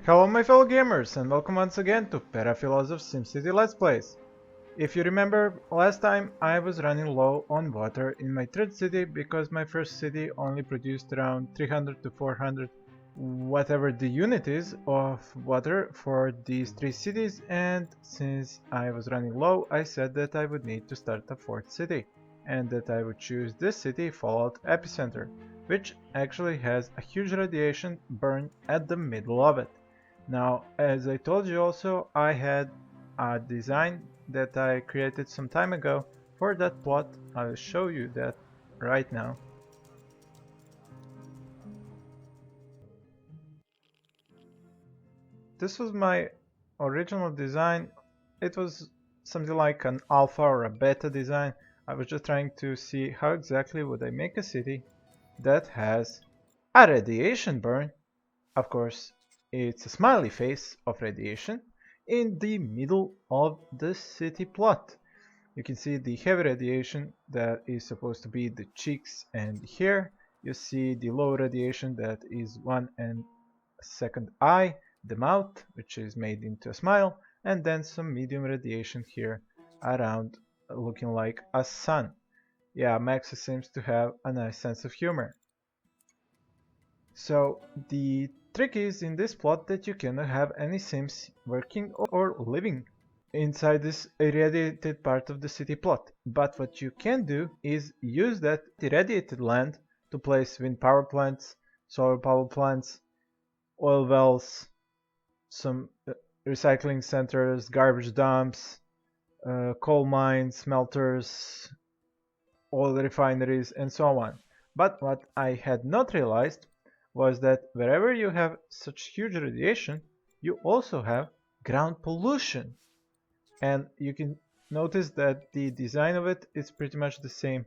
Hello my fellow gamers and welcome once again to Perafilozof SimCity Let's Plays. If you remember, last time I was running low on water in my third city because my first city only produced around 300 to 400 whatever the unit is of water for these three cities, and since I was running low I said that I would need to start a fourth city and that I would choose this city, Fallout Epicenter, which actually has a huge radiation burn at the middle of it. Now, as I told you also, I had a design that I created some time ago for that plot. I will show you that right now. This was my original design. It was something like an alpha or a beta design. I was just trying to see how exactly would I make a city that has a radiation burn. Of course, it's a smiley face of radiation in the middle of the city plot. You can see the heavy radiation that is supposed to be the cheeks and the hair. You see the low radiation that is one and a second eye, the mouth, which is made into a smile, and then some medium radiation here around looking like a sun. Yeah, Max seems to have a nice sense of humor. So the trick is in this plot that you cannot have any sims working or living inside this irradiated part of the city plot. But what you can do is use that irradiated land to place wind power plants, solar power plants, oil wells, some recycling centers, garbage dumps, coal mines, smelters, oil refineries, and so on. But what I had not realized was that wherever you have such huge radiation, you also have ground pollution. And you can notice that the design of it is pretty much the same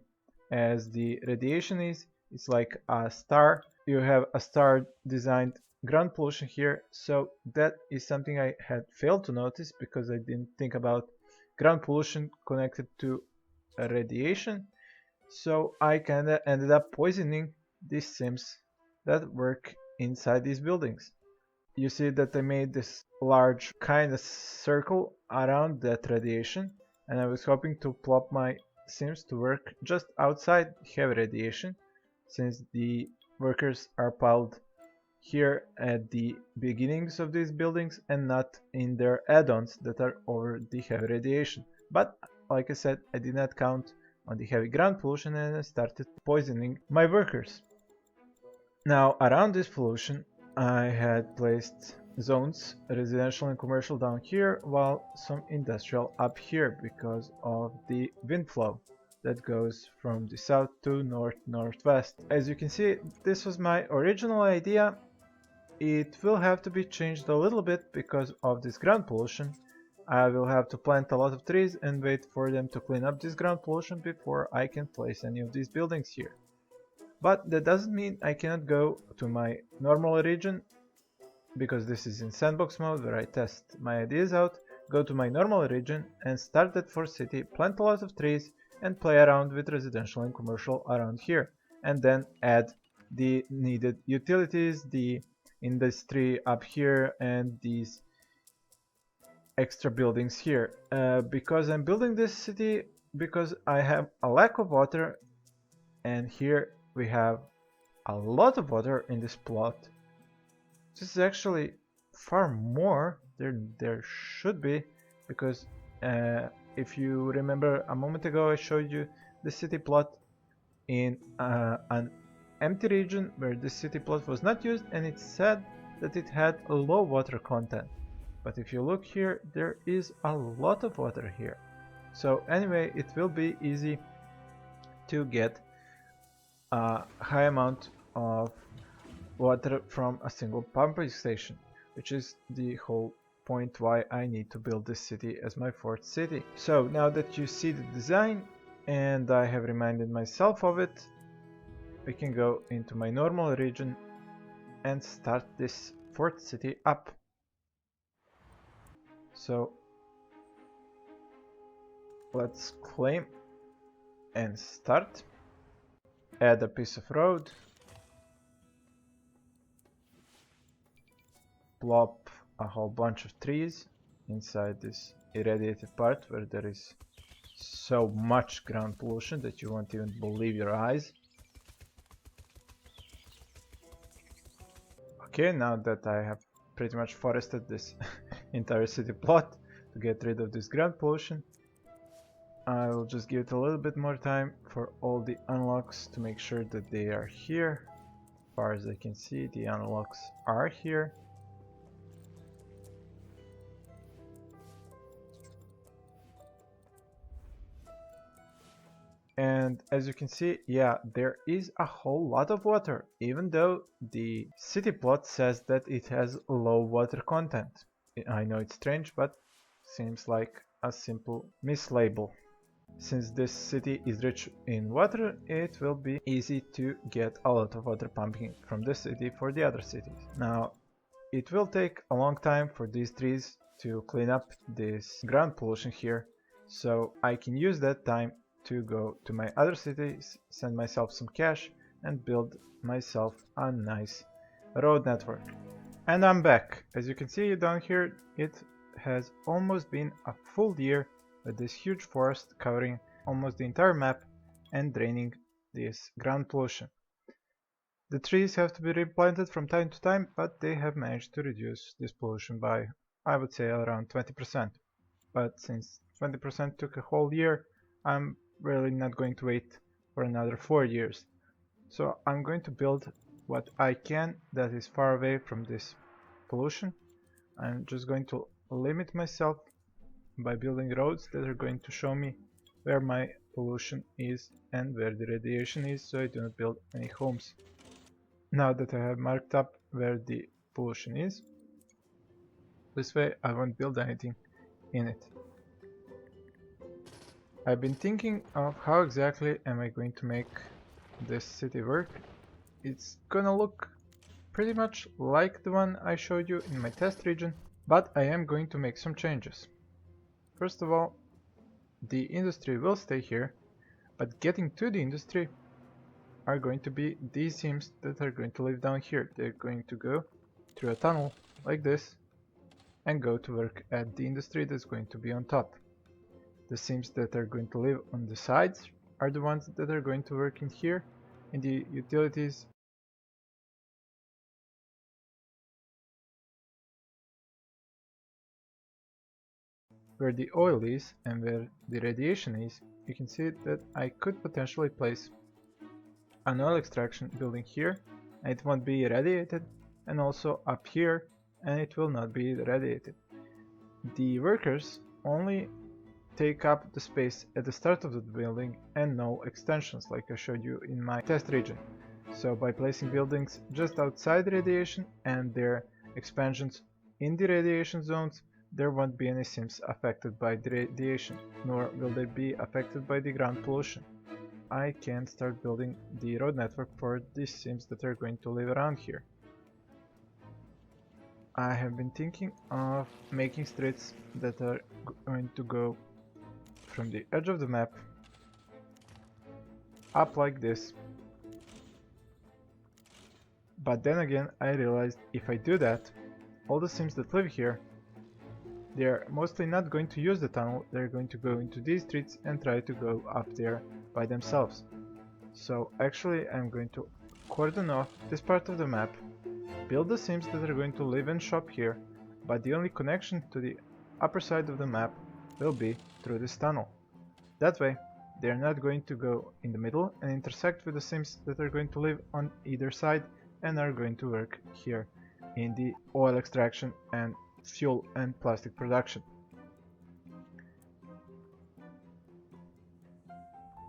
as the radiation is. It's like a star. You have a star designed ground pollution here, so that is something I had failed to notice because I didn't think about ground pollution connected to radiation. So I kinda ended up poisoning these sims that work inside these buildings. You see that I made this large kind of circle around that radiation, and I was hoping to plop my sims to work just outside heavy radiation, since the workers are piled here at the beginnings of these buildings and not in their add-ons that are over the heavy radiation. But like I said, I did not count on the heavy ground pollution and I started poisoning my workers. Now, around this pollution, I had placed zones, residential and commercial down here, while some industrial up here because of the wind flow that goes from the south to north-northwest. As you can see, this was my original idea. It will have to be changed a little bit because of this ground pollution. I will have to plant a lot of trees and wait for them to clean up this ground pollution before I can place any of these buildings here. But that doesn't mean I cannot go to my normal region, because this is in sandbox mode where I test my ideas out. Go to my normal region and start that fourth city, plant a lot of trees and play around with residential and commercial around here. And then add the needed utilities, the industry up here and these extra buildings here. Because I'm building this city because I have a lack of water, and here we have a lot of water in this plot. This is actually far more than there should be, because if you remember a moment ago I showed you the city plot in an empty region where the city plot was not used, and it said that it had a low water content. But if you look here, there is a lot of water here. So anyway, it will be easy to get a high amount of water from a single pumping station, which is the whole point why I need to build this city as my fourth city. So now that you see the design and I have reminded myself of it, we can go into my normal region and start this fourth city up. So let's claim and start. Add a piece of road. plop a whole bunch of trees inside this irradiated part where there is so much ground pollution that you won't even believe your eyes. Okay, now that I have pretty much forested this entire city plot to get rid of this ground pollution, I will just give it a little bit more time for all the unlocks to make sure that they are here. As far as I can see, the unlocks are here. And as you can see, yeah, there is a whole lot of water, even though the city plot says that it has low water content. I know it's strange, but seems like a simple mislabel. Since this city is rich in water, it will be easy to get a lot of water pumping from this city for the other cities. Now, it will take a long time for these trees to clean up this ground pollution here, so I can use that time to go to my other cities, send myself some cash, and build myself a nice road network. And I'm back. As you can see down here, it has almost been a full year with this huge forest covering almost the entire map and draining this ground pollution. The trees have to be replanted from time to time, but they have managed to reduce this pollution by, I would say, around 20%. But since 20% took a whole year, I'm really not going to wait for another 4 years. So I'm going to build what I can that is far away from this pollution. I'm just going to limit myself by building roads that are going to show me where my pollution is and where the radiation is, so I do not build any homes. Now that I have marked up where the pollution is, this way I won't build anything in it. I've been thinking of how exactly am I going to make this city work. It's gonna look pretty much like the one I showed you in my test region, but I am going to make some changes. First of all, the industry will stay here, but getting to the industry are going to be these sims that are going to live down here. They're going to go through a tunnel like this and go to work at the industry that's going to be on top. The sims that are going to live on the sides are the ones that are going to work in here in the utilities. Where the oil is and where the radiation is, you can see that I could potentially place an oil extraction building here, and it won't be irradiated, and also up here, and it will not be irradiated. The workers only take up the space at the start of the building and no extensions like I showed you in my test region. So by placing buildings just outside radiation and their expansions in the radiation zones, there won't be any sims affected by the radiation, nor will they be affected by the ground pollution. I can start building the road network for these sims that are going to live around here. I have been thinking of making streets that are going to go from the edge of the map up like this. But then again, I realized if I do that, all the sims that live here, they're mostly not going to use the tunnel, they're going to go into these streets and try to go up there by themselves. So actually I'm going to cordon off this part of the map, build the sims that are going to live and shop here, but the only connection to the upper side of the map will be through this tunnel. That way, they are not going to go in the middle and intersect with the sims that are going to live on either side and are going to work here in the oil extraction and fuel and plastic production.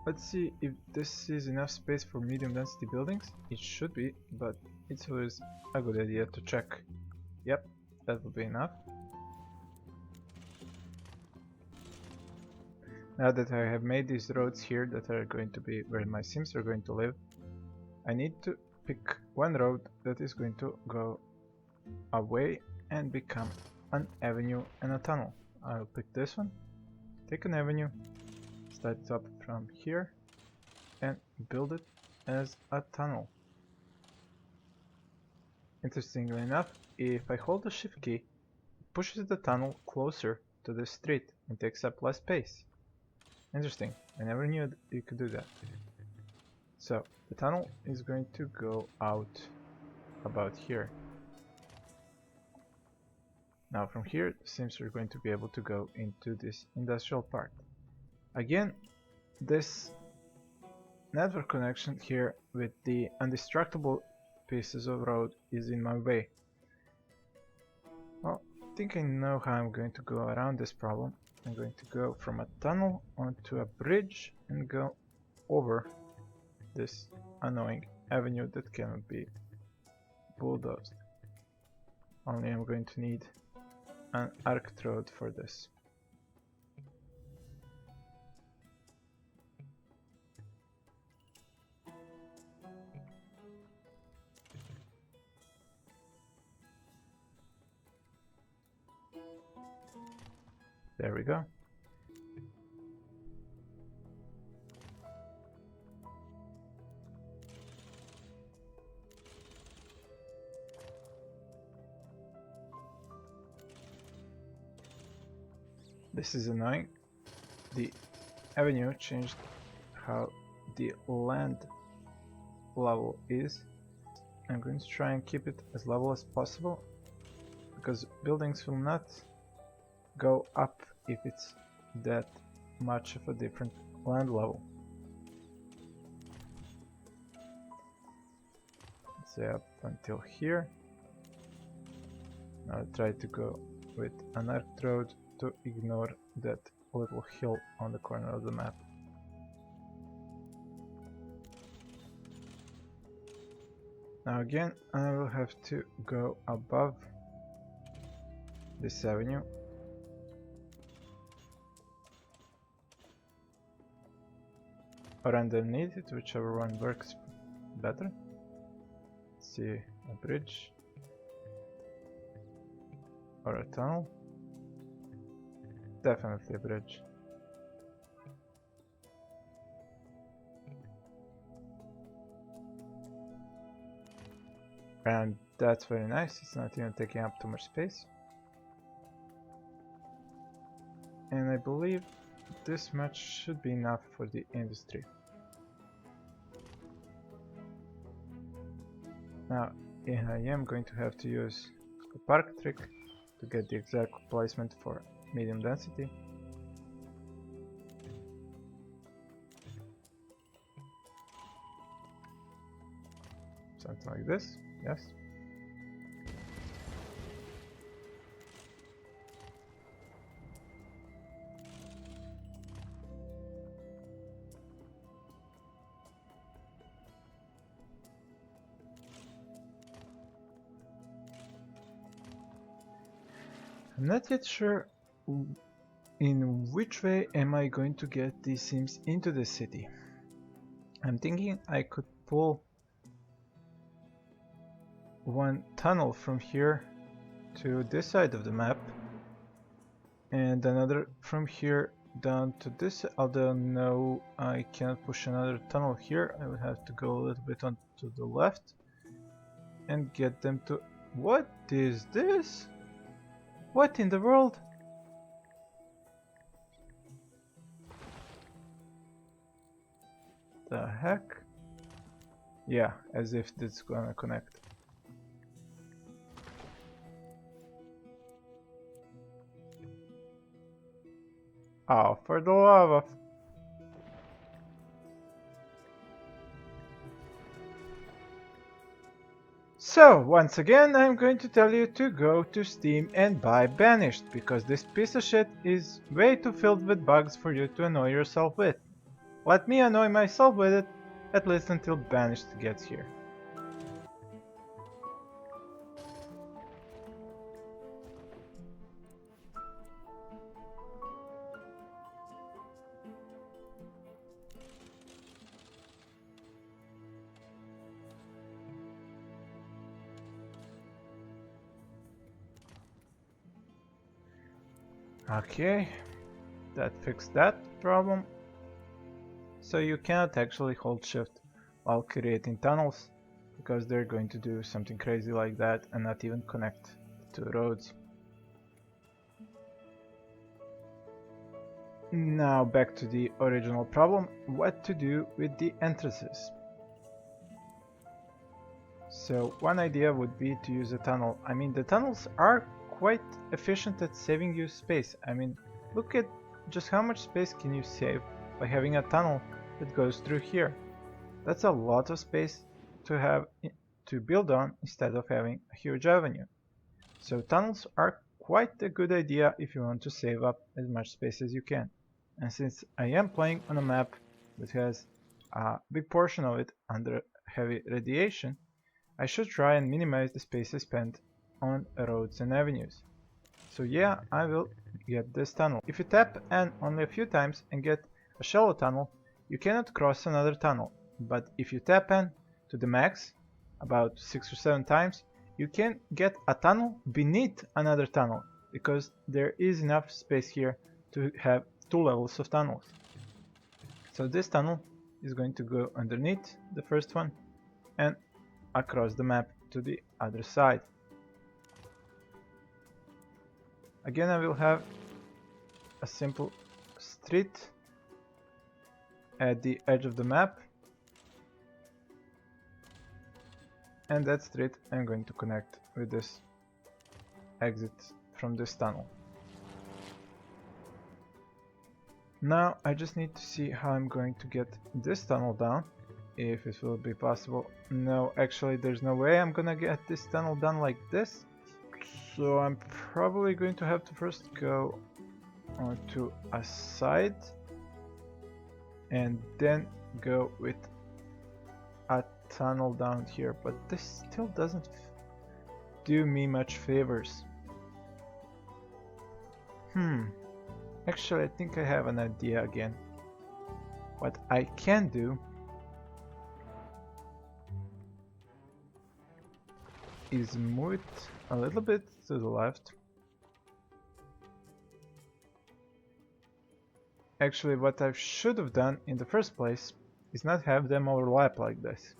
Let's see if this is enough space for medium density buildings. It should be, but it's always a good idea to check. Yep, that will be enough. Now that I have made these roads here that are going to be where my sims are going to live, I need to pick one road that is going to go away and become an avenue and a tunnel. I'll pick this one, take an avenue, start it up from here and build it as a tunnel. Interestingly enough, if I hold the shift key, it pushes the tunnel closer to the street and takes up less space. Interesting, I never knew you could do that. So, the tunnel is going to go out about here. Now from here, it seems we're going to be able to go into this industrial park. Again, this network connection here with the indestructible pieces of road is in my way. Well, I think I know how I'm going to go around this problem. I'm going to go from a tunnel onto a bridge and go over this annoying avenue that cannot be bulldozed. Only I'm going to need an arced road for this. There we go. This is annoying. The avenue changed how the land level is. I'm going to try and keep it as level as possible, because buildings will not go up if it's that much of a different land level. Let's say up until here. Now I'll try to go with an arced road to ignore that little hill on the corner of the map. Now again, I will have to go above this avenue. Or underneath it, whichever one works better. Let's see, a bridge. Or a tunnel. Definitely a bridge. And that's very nice, it's not even taking up too much space. And I believe this much should be enough for the industry. Now, I am going to have to use the park trick to get the exact placement for medium density. Something like this, yes. I'm not yet sure in which way am I going to get these sims into the city. I'm thinking I could pull one tunnel from here to this side of the map and another from here down to this, although no, I can't push another tunnel here. I will have to go a little bit on to the left and get them to... What is this? What in the world? The heck? Yeah, as if this is gonna connect. Oh, for the love of... So, once again, I'm going to tell you to go to Steam and buy Banished, because this piece of shit is way too filled with bugs for you to annoy yourself with. Let me annoy myself with it, at least until Banished gets here. Okay, that fixed that problem. So you cannot actually hold shift while creating tunnels, because they're going to do something crazy like that and not even connect to roads. Now back to the original problem, what to do with the entrances. So one idea would be to use a tunnel. I mean, the tunnels are quite efficient at saving you space. I mean, look at just how much space can you save by having a tunnel that goes through here. That's a lot of space to have to build on instead of having a huge avenue. So tunnels are quite a good idea if you want to save up as much space as you can. And since I am playing on a map that has a big portion of it under heavy radiation, I should try and minimize the space I spend on roads and avenues. So yeah, I will get this tunnel. If you tap N only a few times and get a shallow tunnel, you cannot cross another tunnel. But if you tap N to the max, about 6 or 7 times, you can get a tunnel beneath another tunnel, because there is enough space here to have 2 levels of tunnels. So this tunnel is going to go underneath the first one and across the map to the other side. Again, I will have a simple street at the edge of the map, and that street I'm going to connect with this exit from this tunnel. Now I just need to see how I'm going to get this tunnel down, if it will be possible. No, actually there's no way I'm gonna get this tunnel done like this, so I'm probably going to have to first go onto a side and then go with a tunnel down here, but this still doesn't do me much favors. Actually, I think I have an idea again. What I can do is move it a little bit to the left. Actually, what I should have done in the first place is not have them overlap like this.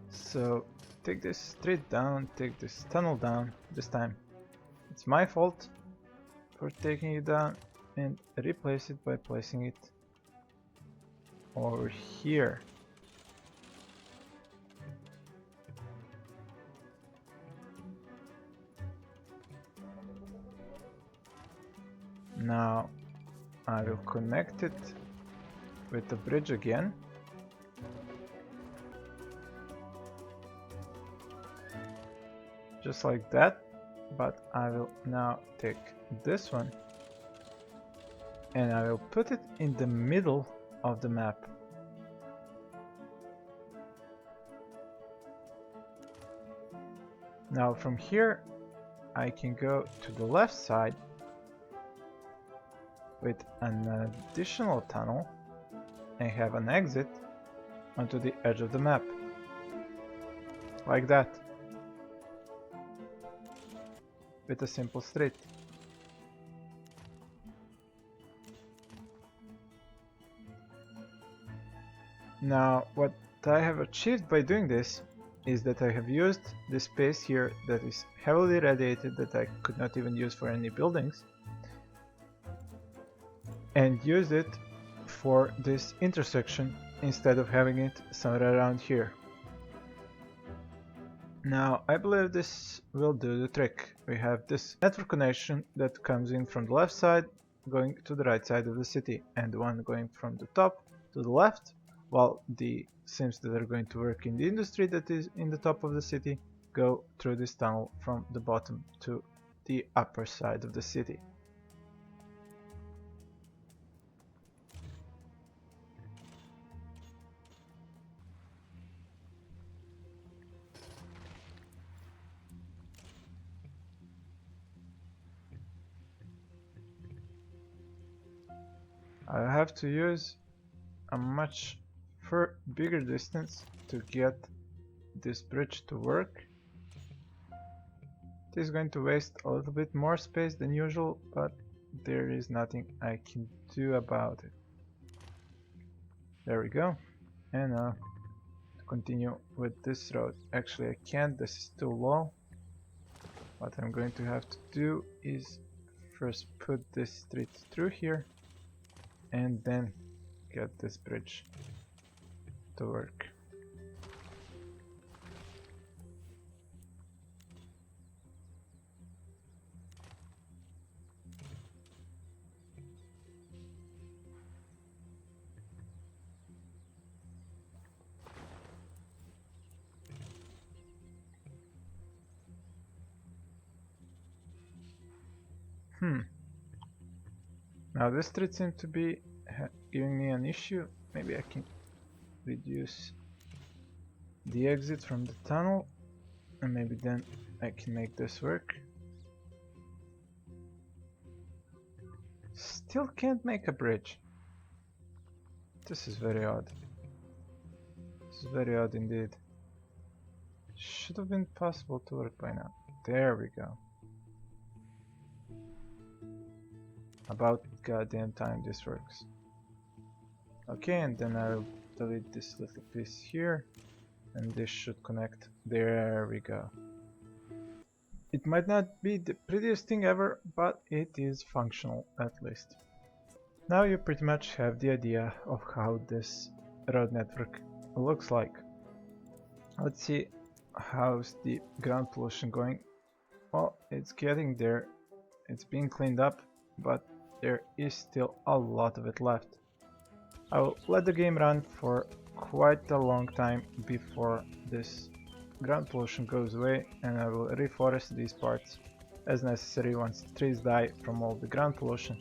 So take this street down, take this tunnel down this time. It's my fault for taking it down, and replace it by placing it over here. Now I will connect it with the bridge again. Just like that, but I will now take this one and I will put it in the middle of the map. Now from here I can go to the left side with an additional tunnel and have an exit onto the edge of the map. Like that. With a simple street. Now, what I have achieved by doing this is that I have used this space here that is heavily radiated, that I could not even use for any buildings, and used it for this intersection instead of having it somewhere around here. Now, I believe this will do the trick. We have this network connection that comes in from the left side going to the right side of the city, and the one going from the top to the left, while the sims that are going to work in the industry that is in the top of the city go through this tunnel from the bottom to the upper side of the city. I have to use a much bigger distance to get this bridge to work. It is going to waste a little bit more space than usual, but there is nothing I can do about it. There we go. And now continue with this road. Actually, I can't, this is too low. What I'm going to have to do is first put this street through here and then get this bridge to work. Now this street seems to be giving me an issue. Maybe I can reduce the exit from the tunnel and maybe then I can make this work. Still can't make a bridge. This is very odd. This is very odd indeed. Should have been possible to work by now. There we go. About goddamn time this works. Okay, and then I'll delete this little piece here, and this should connect. There we go. It might not be the prettiest thing ever, but it is functional at least. Now you pretty much have the idea of how this road network looks like. Let's see how's the ground pollution going. Well, it's getting there. It's being cleaned up, but there is still a lot of it left. I will let the game run for quite a long time before this ground pollution goes away, and I will reforest these parts as necessary once the trees die from all the ground pollution.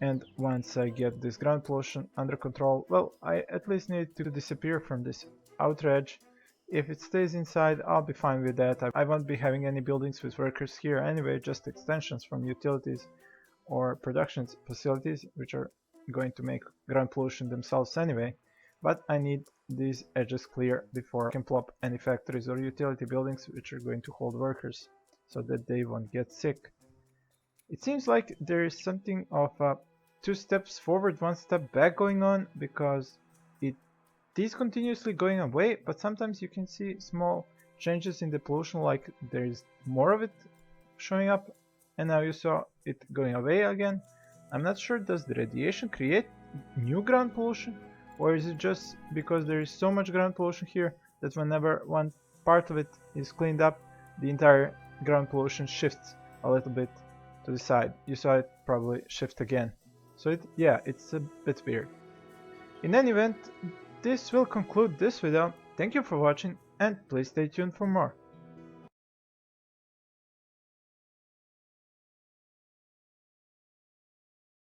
And once I get this ground pollution under control, well, I at least need to disappear from this outer edge. If it stays inside, I'll be fine with that. I won't be having any buildings with workers here anyway, just extensions from utilities or production facilities, which are going to make ground pollution themselves anyway. But I need these edges clear before I can plop any factories or utility buildings which are going to hold workers, so that they won't get sick. It seems like there is something of a 2 steps forward, 1 step back going on, because it is continuously going away, but sometimes you can see small changes in the pollution, like there is more of it showing up, and now you saw it going away again. I'm not sure, does the radiation create new ground pollution, or is it just because there is so much ground pollution here that whenever one part of it is cleaned up, the entire ground pollution shifts a little bit to the side. You saw it probably shift again. So it's a bit weird. In any event, this will conclude this video. Thank you for watching, and please stay tuned for more.